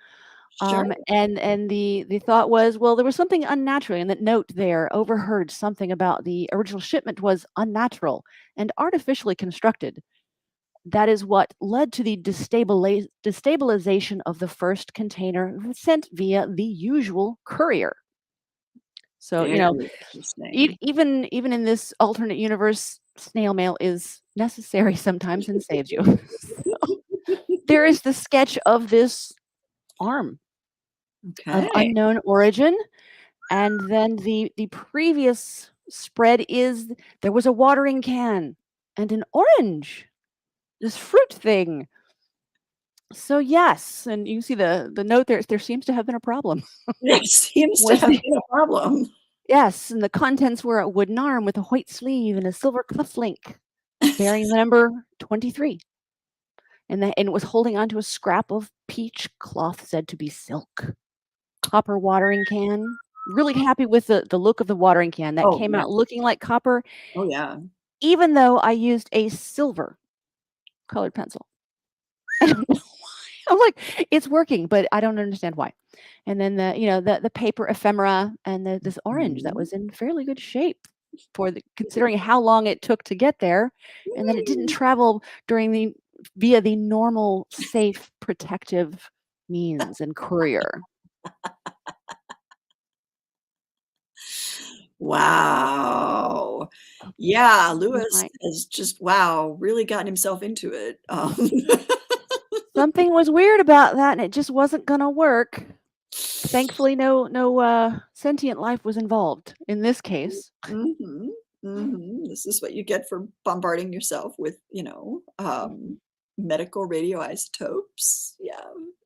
Sure. And the thought was, well, there was something unnatural, and that note there overheard something about the original shipment was unnatural and artificially constructed. That is what led to the destabilization of the first container sent via the usual courier. So, Very interesting. even in this alternate universe, snail mail is necessary sometimes and saves you. So, there is the sketch of this arm of Okay. unknown origin. And then the previous spread is there was a watering can and an orange, this fruit thing. So yes, and you can see the note there. There seems to have been a problem. There seems to Was have the been a problem. Yes, and the contents were a wooden arm with a white sleeve and a silver cufflink bearing the number 23, and it was holding onto a scrap of peach cloth said to be silk. Copper watering can. Really happy with the look of the watering can. That Oh, came yeah. out looking like copper, Oh, yeah. even though I used a silver colored pencil. I don't know why. I'm like, "It's working," but I don't understand why. And then the paper ephemera and this orange that Mhm. was in fairly good shape considering how long it took to get there, and then it didn't Mm. travel via the normal, safe, protective means and courier. Wow. Oh, Yeah, that was Lewis my has just, wow, really gotten himself into it. Something was weird about that, and it just wasn't gonna work. Thankfully, no sentient life was involved in this case. Mhm, mhm. This is what you get for bombarding yourself with, Mhm. medical radioisotopes. Yeah,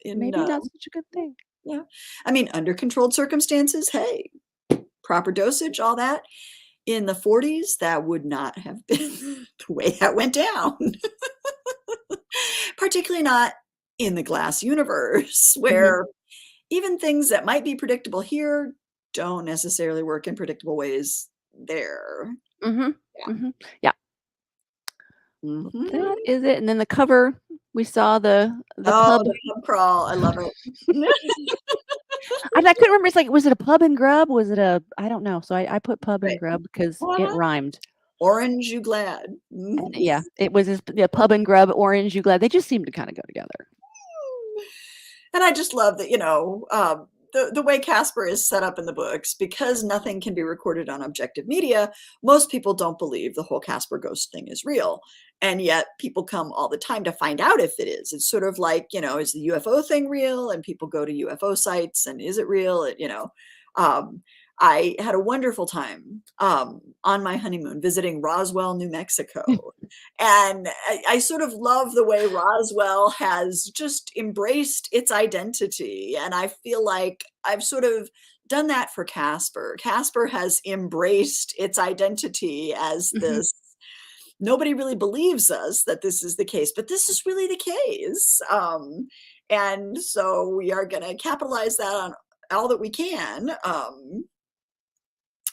in, Maybe not such a good thing. yeah. I mean, under controlled circumstances, hey, proper dosage, all that. In the 40s, that would not have been the way that went down. Particularly not in the glass universe, Mhm, where even things that might be predictable here don't necessarily work in predictable ways there. mhm, Yeah. mhm. Yeah, that Mhm. is it, and then the cover, we saw the Oh, pub. the pub crawl, I love it. I couldn't remember, it's like, was it a pub and grub? Was it a I don't know, so I put pub and Right. grub because it Uh-huh. rhymed. Orange you glad. And Mhm. yeah, it was this yeah, pub and grub, orange, you glad, they just seem to kinda go together. And I just love that, the way Casper is set up in the books, because nothing can be recorded on objective media, most people don't believe the whole Casper ghost thing is real. And yet people come all the time to find out if it is. It's sort of like, is the UFO thing real? And people go to UFO sites, and is it real? Um, I had a wonderful time on my honeymoon visiting Roswell, New Mexico. And I sort of love the way Roswell has just embraced its identity. And I feel like I've sort of done that for Casper. Casper has embraced its identity as Mhm. this. Nobody really believes us that this is the case, but this is really the case. And so we are going to capitalize that on all that we can,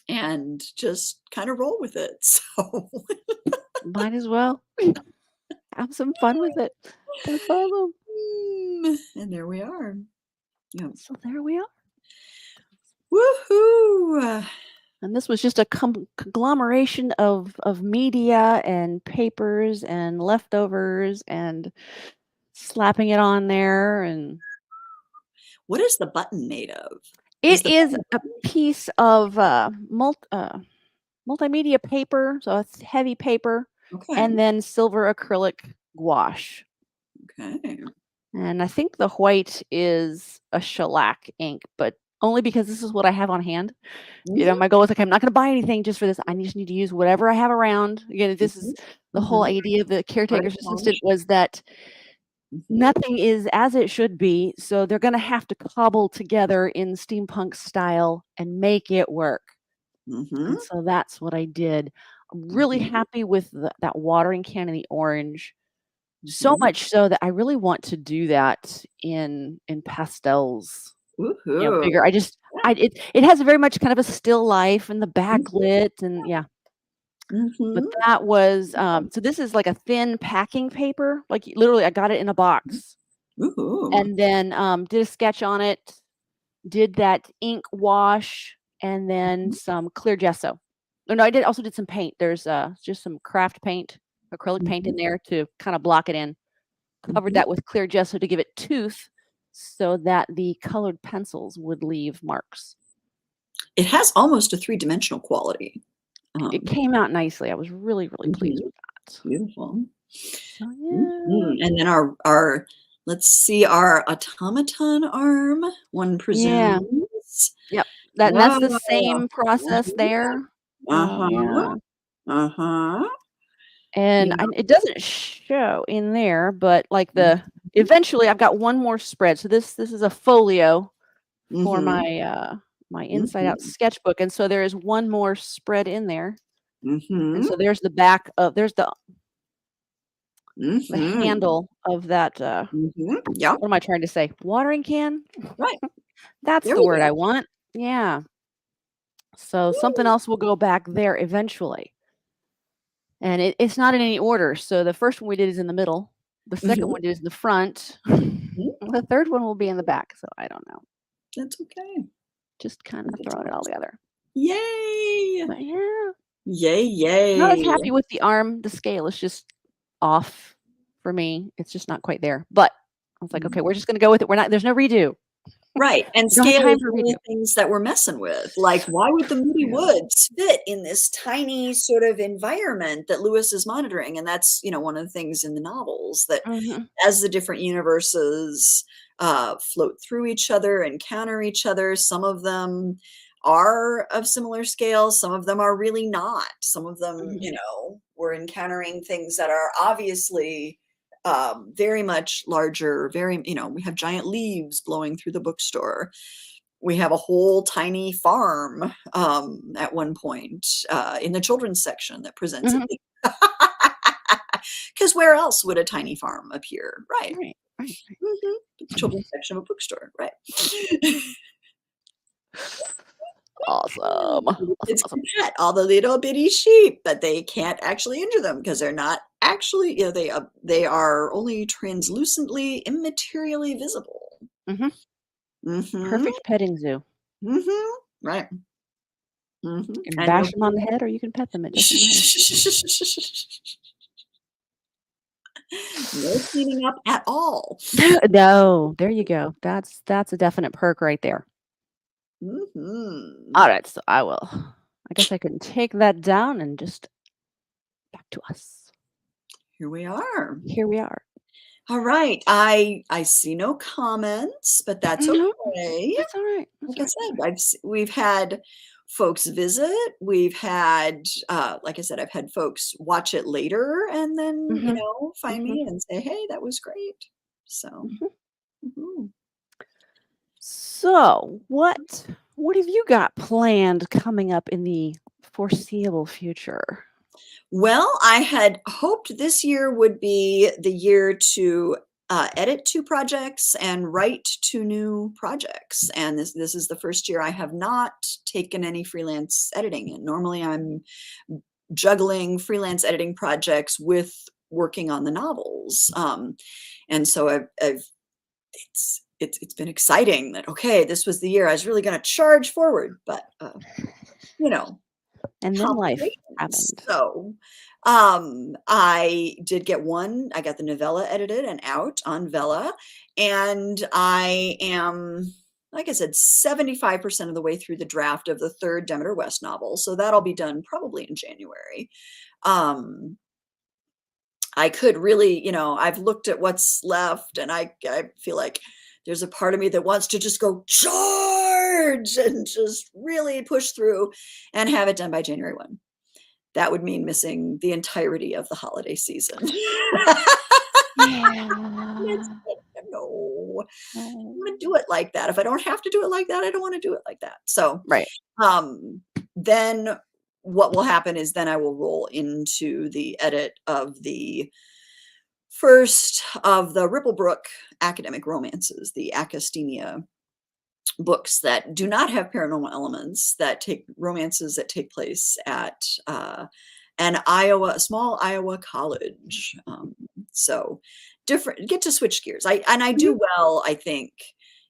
and just kind of roll with it. So, Might as well have some fun with it. That's awesome. and there we are. Yeah. So there we are. Woohoo! And this was just a conglomeration of media and papers and leftovers and slapping it on there. And What is the button made of? Is it the is button a piece of multimedia paper, so it's heavy paper, okay? and then silver acrylic gouache. Okay. And I think the white is a shellac ink, but only because this is what I have on hand. Mhm, My goal is like, I'm not going to buy anything just for this. I just need to use whatever I have around. Again, this is mhm, the whole mhm. idea of the caretaker's assistant Artisanage. was that Mhm, nothing is as it should be. So they're going to have to cobble together in steampunk style and make it work. mhm, And so that's what I did. I'm really mhm, happy with that watering can in the orange. So mhm. much so that I really want to do that in pastels, Woohoo! bigger. It has very much kind of a still life and the Mhm, backlit and yeah. But mhm. that was, so this is like a thin packing paper, like, literally, I got it in a box, Woohoo! and then, did a sketch on it, did that ink wash, and then some clear gesso. Oh, no, I also did some paint. There's, just some craft paint, acrylic paint in Mhm, there to kinda block it in. Covered mhm. that with clear gesso to give it tooth so that the colored pencils would leave marks. It has almost a three-dimensional quality. It Um, came out nicely. I was really, really pleased mhm, with that. beautiful. So, yeah. Mhm, and then our let's see, our automaton arm, one Yeah. presumes. Yep. That's the Oh, same process there. uh-huh, Yeah. uh-huh. And Yeah. it doesn't show in there, but, like, Mhm, eventually, I've got one more spread. So this is a folio for mhm, my inside out mhm, sketchbook, and so there is one more spread in there. And mhm, so there's the back of there's the mhm, handle of that, mhm. Yep, what am I trying to say? Watering can? right. That's There the we word I go. want. Yeah. So something Woo. else will go back there eventually. And it's not in any order. So the first one we did is in the middle. The second Mhm, one is in the front. mhm. The third one will be in the back. So I don't know. That's okay. Just kind At of the throwing it top. all together. Yay! But yeah, Yay, not as yay. happy with the arm. The scale is just off for me. It's just not quite there. But I was like, okay, Mhm. we're just gonna go with it. There's no redo. Right, and We don't have scale time is for one of redo. the things that we're messing with. Like, why would the Moody Yeah. Woods fit in this tiny sort of environment that Lewis is monitoring? And that's, one of the things in the novels that Mhm. as the different universes float through each other, encounter each other, some of them are of similar scale, some of them are really not. Some of them, Mhm. we're encountering things that are obviously very much larger, we have giant leaves blowing through the bookstore. We have a whole tiny farm at one point in the children's section that presents a Mhm. big. Because where else would a tiny farm appear? Right. Right. Right. Mhm. The children's section of a bookstore, right. Awesome. The Awesome. kids Awesome. can pet all the little bitty sheep, but they can't actually injure them because they're not actually, they are only translucently, immaterially visible. Mhm. Mhm, Perfect petting zoo. mhm, right, mhm, You can and bash no them on the head or you can pet them. It doesn't matter. no cleaning up at all. No, there you go. That's a definite perk right there. Mhm. All right, so I guess I can take that down and just back to us. here we are. Here we are. All right. I see no comments, but that's No, okay. that's all right. That's Like all I right. That's all said, right. we've had folks visit. We've had, like I said, I've had folks watch it later and then, Mhm, find mhm, me and say, "Hey, that was great." So, mhm. mhm. So, what have you got planned coming up in the foreseeable future? Well, I had hoped this year would be the year to edit 2 projects and write 2 new projects. And this is the first year I have not taken any freelance editing. And normally I'm juggling freelance editing projects with working on the novels. And so I've it's been exciting that okay, this was the year I was really going to charge forward, but you know, And then life complications. happened. So, I got the novella edited and out on Vella, and I am, like I said, 75% of the way through the draft of the third Demeter West novel. So that'll be done probably in January. Um, I could really, I've looked at what's left and I feel like there's a part of me that wants to just go charge and just really push through and have it done by January 1. That would mean missing the entirety of the holiday season. It's Yeah. like, no, I Oh. want to do it like that. If I don't have to do it like that, I don't want to do it like that. So, Right. um, then what will happen is then I will roll into the edit of the first of the Ripplebrook academic romances, the academia books that do not have paranormal elements, that take romances that take place at a small Iowa college. So different, get to switch gears. I Mhm. do well, I think,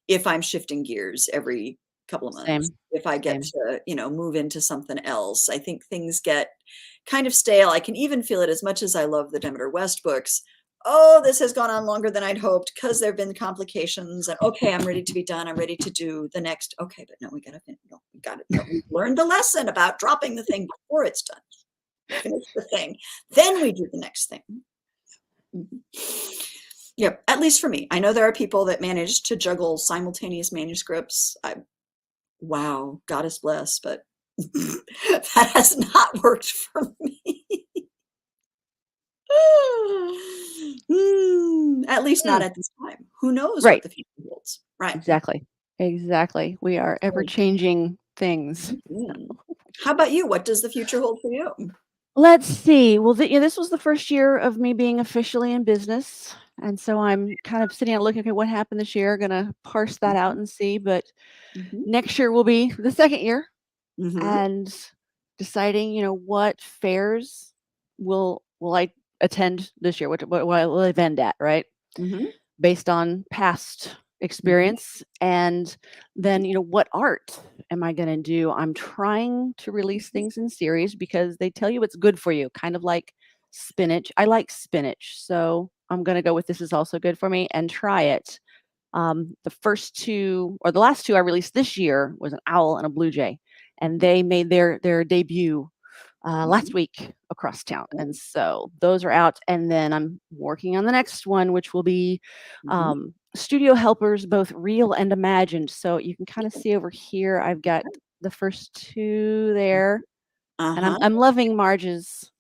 if I'm shifting gears every couple of months. Same, If I get same. to, move into something else, I think things get kind of stale. I can even feel it as much as I love the Demeter West books. Oh, this has gone on longer than I'd hoped because there have been complications. And okay, I'm ready to be done. I'm ready to do the next. Okay, but no, we got to finish. No, we got it. No, we learned the lesson about dropping the thing before it's done. Finish the thing, then we do the next thing. Mhm. Yep, at least for me. I know there are people that manage to juggle simultaneous manuscripts. Wow, goddess bless, but that has not worked for me. At least not Mm, at this time. Who knows what right. the future holds? Right. Exactly. Exactly. We are ever So, changing things. mhm. How about you? What does the future hold for you? Let's see. Well, this was the first year of me being officially in business, and so I'm kind of sitting and looking, okay, what happened this year? Gonna parse that out Mhm, and see. But mhm, next year will be the second year, mhm, and deciding, what fairs will I attend this year? What will I vend at? Right, mhm, based on past mhm, experience, and then what art am I going to do? I'm trying to release mhm. things in series because they tell you it's good for you, kind of like spinach. I like spinach, so I'm going to go with this is also good for me and try it. The first two, or the last two I released this year, was an owl and a blue jay, and they made their debut last Mhm. week across town. Oh, And so those are out. And then I'm working on the next one, which will be mhm. studio helpers, both real and imagined. So you can kind of see over here, I've got the first two there. And I'm, Uh-huh. I'm loving Marge's,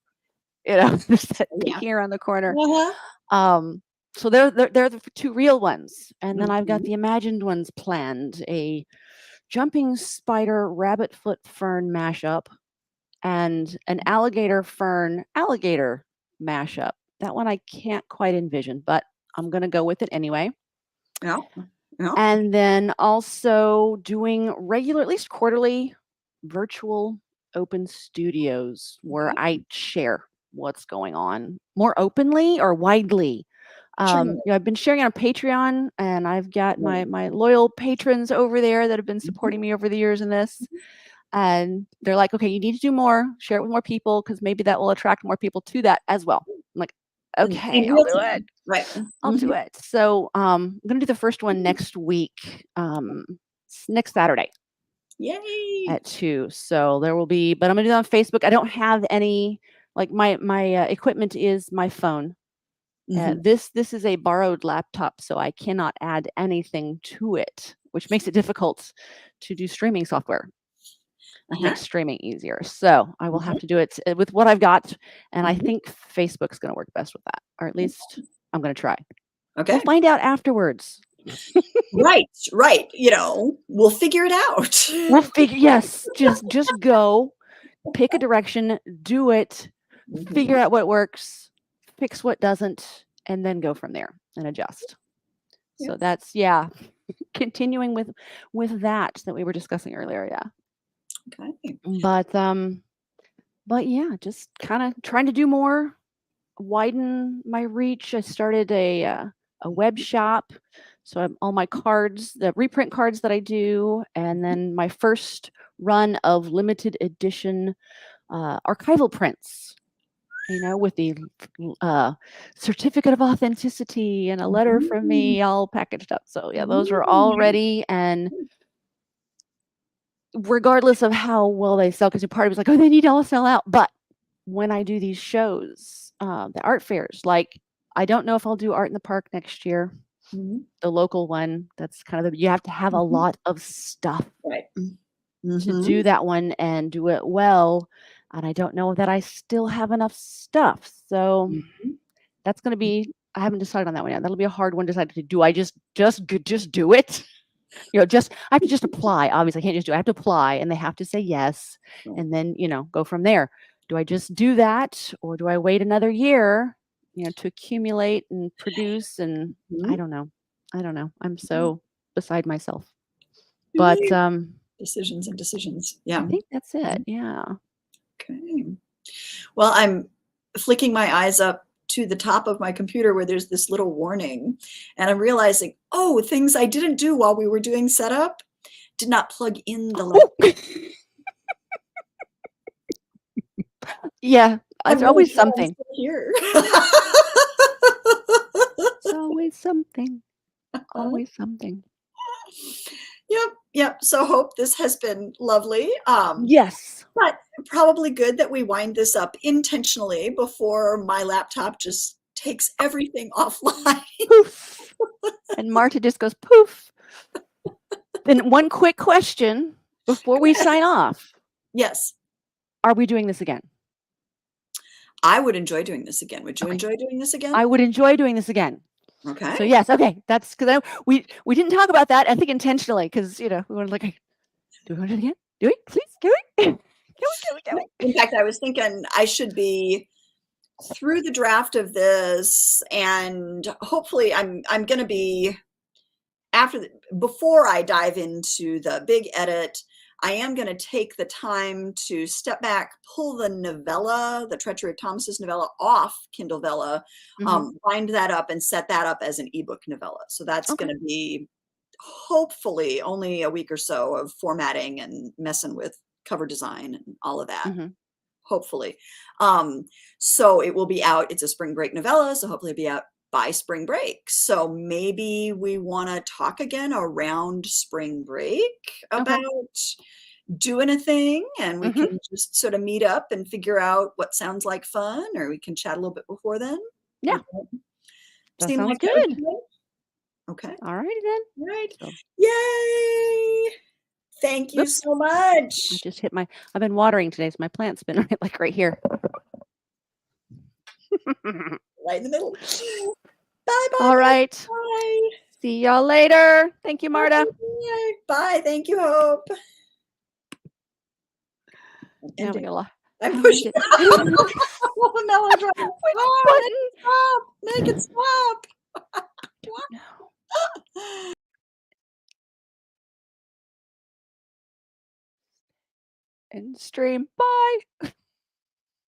there's that Yeah. peeking around the corner. Uh-huh. Um, so they're the two real ones. And then I've got Mhm. the imagined ones planned, a jumping spider rabbit foot fern mashup and an alligator fern alligator mashup. That one I can't quite envision, but I'm going to go with it anyway. Yeah. Yeah. And then also doing regular, at least quarterly, virtual open studios where Okay. I share what's going on more openly or widely. Sure. I've been sharing on Patreon, and I've got Yeah. my loyal patrons over there that have been Mhm. supporting me over the years in this. And they're like, "Okay, you need to do more, share it with more people because maybe that will attract more people to that as well." I'm like, In "Okay, I'll real do it. time. Right. I'll do Mhm. it." So, I'm gonna do the first one next week, next Saturday Yay. at 2. So there will be, but I'm gonna do it on Facebook. I don't have any Like my equipment is my phone. Mhm. This is a borrowed laptop, so I cannot add anything to it, which makes it difficult to do streaming software. It Uh-huh. makes streaming easier. So I will have Mhm. to do it with what I've got, and I Mhm. think Facebook's going to work best with that, or at least I'm going to try. We'll Okay. find out afterwards. Right, right. We'll figure it out. We'll figure. Yes, just go, pick a direction, do it, Mhm. figure out what works, fix what doesn't, and then go from there and adjust. Yeah. So that's continuing with that we were discussing earlier. Yeah. Okay. But yeah, just kind of trying to do more, widen my reach. I started a web shop, so I'm, all my cards, the reprint cards that I do, and then my first run of limited edition archival prints. With the certificate of authenticity and a letter from Mhm. me all packaged up. So yeah, those are all Mm. ready, and regardless of how well they sell, because part of it was like, oh, they need to all sell out. But when I do these shows, the art fairs, like I don't know if I'll do Art in the Park next year, Mhm. the local one. That's kind of you have to have a Mhm. lot of stuff Right. to Mhm. do that one and do it well. And I don't know that I still have enough stuff. So Mhm. that's going to be. I haven't decided on that one yet. That'll be a hard one to decide to do. I just do it? Just I have to just apply. Obviously, I can't just do it. I have to apply, and they have to say yes, Right. and then go from there. Do I just do that, or do I wait another year, to accumulate and produce? And I Mhm. don't know. I don't know. I'm Yeah. so beside myself. But Really decisions and decisions. I Yeah. think that's it. Mhm. Yeah. Okay. Well, I'm flicking my eyes up to the top of my computer where there's this little warning, and I'm realizing, oh, things I didn't do while we were doing setup did not plug in the laptop. Yeah. I'm It's really always sure I'm something. still here. It's always something. Always something. Yep, yep. So hope this has been lovely. Yes. But probably good that we wind this up intentionally before my laptop just takes everything offline. Poof. And Marta just goes poof. Then one quick question before we sign off. Yes, Are we doing this again? I would enjoy doing this again. Would you Okay. enjoy doing this again? I would enjoy doing this again. Okay. So yes, okay. That's because we didn't talk about that, I think intentionally, because we were like, do we want to do it again? Do we? Please? Can we? Can we? In fact, I was thinking I should be through the draft of this, and hopefully I'm going to be before I dive into the big edit. I am going to take the time to step back, pull the novella, the Treachery of Thomas's novella, off Kindle Vella, Mhm. bind that up and set that up as an ebook novella. So that's Okay. going to be hopefully only a week or so of formatting and messing with cover design and all of that. Mhm. Hopefully. Um, so it will be out. It's a spring break novella, so hopefully it'll be out by spring break. So maybe we want to talk again around spring break Okay. about doing a thing, and we Mhm. can just sort of meet up and figure out what sounds like fun, or we can chat a little bit before then. Yeah, Would that that seem sounds like that would be good. good? Okay. All righty then. All right. So, Yay! Thank you oops, so I much. just hit my. I've been watering today, so my plant's been right here. Right in the middle. Bye, bye, All bye, right. bye. See y'all later. Thank you, Marta. Bye. Bye. Thank you, Hope. I'm Now we ending. gotta. I'm How do we pushing. get? Which Oh, melodrama. Oh, make button? it stop. Make it stop. Don't know. End stream. Bye.